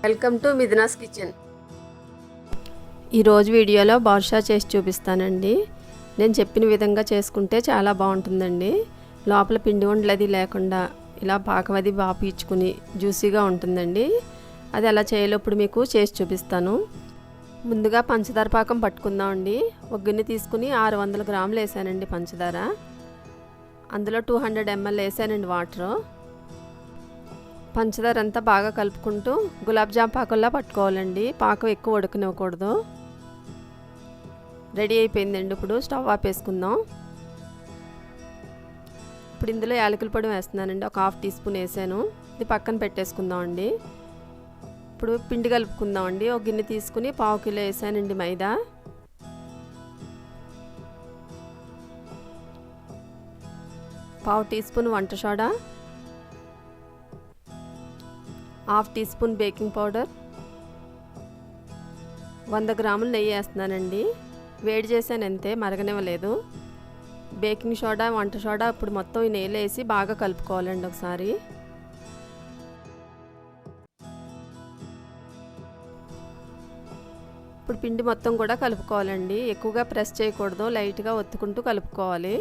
Welcome to Mithuna's kitchen. ఈరోజు వీడియోలో బాదుషా చేసి చూపిస్తానండి. నేను చెప్పిన విధంగా చేసుకుంటే చాలా బాగుంటుందండి. లోపల పిండి ఉండలది లేకుండా ఇలా పాకం అది బాగా పీల్చుకుని జ్యూసీగా ఉంటుందండి. అది ఎలా చేయాలో ఇప్పుడు మీకు చేసి చూపిస్తాను. ముందుగా పంచదార పాకం పట్టుకుందామండి. ఒక గిన్నె తీసుకుని 600 గ్రాములు వేసానండి పంచదార. అందులో 200 ml వేసానండి వాటరు. పంచదార అంతా బాగా కలుపుకుంటూ గులాబ్ జామ్ పాకంలా పట్టుకోవాలండి. పాకం ఎక్కువ ఉడకనివ్వకూడదు. రెడీ అయిపోయిందండి. ఇప్పుడు స్టవ్ ఆపేసుకుందాం. ఇప్పుడు ఇందులో యాలకుల పొడి వేస్తున్నానండి. ఒక 1/2 టీ స్పూన్ వేసాను. ఇది పక్కన పెట్టేసుకుందాం అండి. ఇప్పుడు పిండి కలుపుకుందాం అండి. ఒక గిన్నె తీసుకుని 1/2 కిలో వేసానండి మైదా. పావు టీ స్పూన్ వంట soda, 1/2 teaspoon baking powder, 100 గ్రాములు నెయ్యి వేస్తున్నానండి. వేడి చేశాను అంతే, మరగనివ్వలేదు. బేకింగ్ సోడా, వంట సోడా ఇప్పుడు మొత్తం ఈ నెయ్యిలో వేసి బాగా కలుపుకోవాలండి ఒకసారి. ఇప్పుడు పిండి మొత్తం కూడా కలుపుకోవాలండి. ఎక్కువగా ప్రెస్ చేయకూడదు, లైట్గా ఒత్తుకుంటూ కలుపుకోవాలి.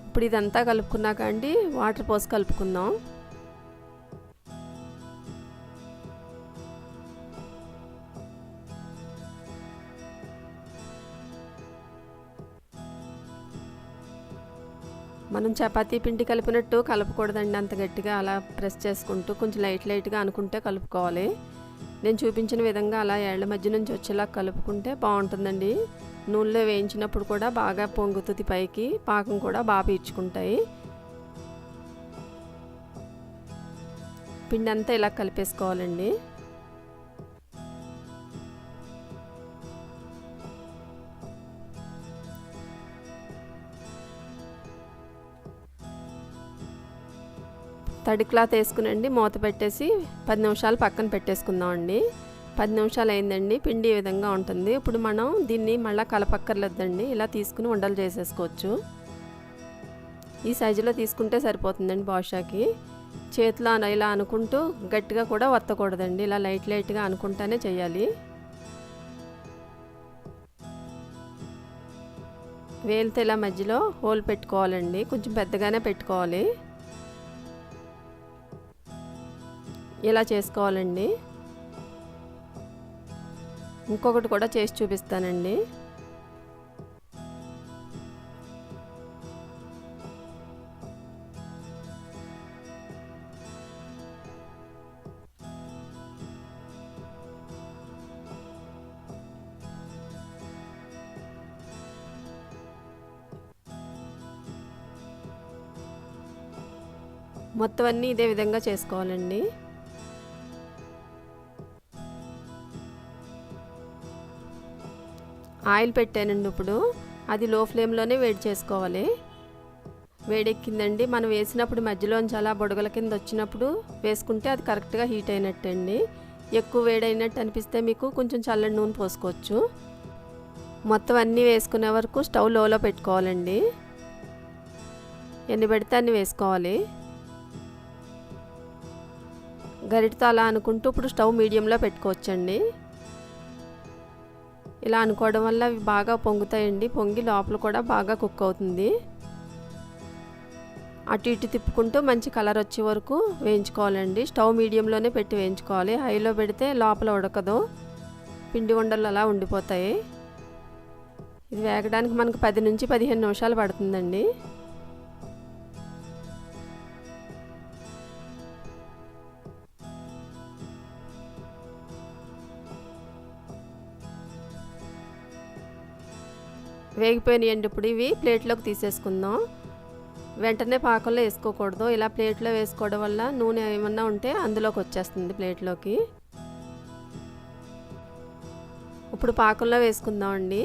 ఇప్పుడు ఇదంతా కలుపుకున్నాక అండి వాటర్ పోసి కలుపుకుందాం. మనం చపాతీ పిండి కలిపినట్టు కలపకూడదండి అంత గట్టిగా. అలా ప్రెస్ చేసుకుంటూ కొంచెం లైట్గా అనుకుంటే కలుపుకోవాలి. నేను చూపించిన విధంగా అలా ఏళ్ల మధ్య నుంచి వచ్చేలా కలుపుకుంటే బాగుంటుందండి. నూనెలో వేయించినప్పుడు కూడా బాగా పొంగుతుంది పైకి, పాకం కూడా బాగా పీల్చుకుంటాయి. పిండి అంతా ఇలా కలిపేసుకోవాలండి. తడి క్లాత్ వేసుకునండి మూత పెట్టేసి 10 నిమిషాలు పక్కన పెట్టేసుకుందాం అండి. 10 నిమిషాలు అయిందండి. పిండి ఈ విధంగా ఉంటుంది. ఇప్పుడు మనం దీన్ని మళ్ళీ కలపక్కర్లేదండి. ఇలా తీసుకుని ఉండలు చేసేసుకోవచ్చు. ఈ సైజులో తీసుకుంటే సరిపోతుందండి బాదుషాకి. చేతిలో ఇలా అనుకుంటూ గట్టిగా కూడా వత్తకూడదండి. ఇలా లైట్గా అనుకుంటానే చేయాలి. వేలితో ఇలా మధ్యలో హోల్ పెట్టుకోవాలండి. కొంచెం పెద్దగానే పెట్టుకోవాలి. ఇలా చేసుకోవాలండి. ఇంకొకటి కూడా చేసి చూపిస్తానండి. మొత్తం అన్నీ ఇదే విధంగా చేసుకోవాలండి. ఆయిల్ పెట్టానండి. ఇప్పుడు అది లో ఫ్లేమ్లోనే వేడి చేసుకోవాలి. వేడెక్కిందండి. మనం వేసినప్పుడు మధ్యలోంచి అలా బుడగల కింద వచ్చినప్పుడు వేసుకుంటే అది కరెక్ట్గా హీట్ అయినట్టండి. ఎక్కువ వేడైనట్టు అనిపిస్తే మీకు కొంచెం చల్లని నూనె పోసుకోవచ్చు. మొత్తం అన్నీ వేసుకునే వరకు స్టవ్ లోలో పెట్టుకోవాలండి. ఎన్ని పెడితే అన్ని వేసుకోవాలి. గరిటతో అలా అనుకుంటూ ఇప్పుడు స్టవ్ మీడియంలో పెట్టుకోవచ్చండి. ఇలా అనుకోవడం వల్ల అవి బాగా పొంగుతాయండి. పొంగి లోపల కూడా బాగా కుక్ అవుతుంది. అటు ఇటు తిప్పుకుంటూ మంచి కలర్ వచ్చే వరకు వేయించుకోవాలండి. స్టవ్ మీడియంలోనే పెట్టి వేయించుకోవాలి. హైలో పెడితే లోపల ఉడకదు, పిండి ఉండలు అలా ఉండిపోతాయి. ఇది వేగడానికి మనకు 10 నుంచి 15 నిమిషాలు పడుతుందండి. వేగిపోయినాయండి. ఇప్పుడు ఇవి ప్లేట్లోకి తీసేసుకుందాం. వెంటనే పాకంలో వేసుకోకూడదు. ఇలా ప్లేట్లో వేసుకోవడం వల్ల నూనె ఏమన్నా ఉంటే అందులోకి వచ్చేస్తుంది ప్లేట్లోకి. ఇప్పుడు పాకంలో వేసుకుందామండి.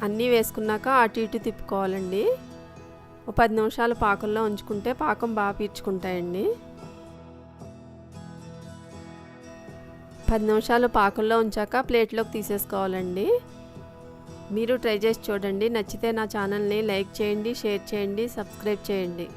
అన్నీ వేసుకున్నాక అటు ఇటు తిప్పుకోవాలండి. ఒక 10 నిమిషాలు పాకంలో ఉంచుకుంటే పాకం బాగా పీల్చుకుంటాయండి. 10 నిమిషాలు పాకంలో ఉంచాక ప్లేట్లోకి తీసేసుకోవాలండి. మీరు ట్రై చేసి చూడండి. నచ్చితే నా ఛానల్ని లైక్ చేయండి, షేర్ చేయండి, సబ్స్క్రైబ్ చేయండి.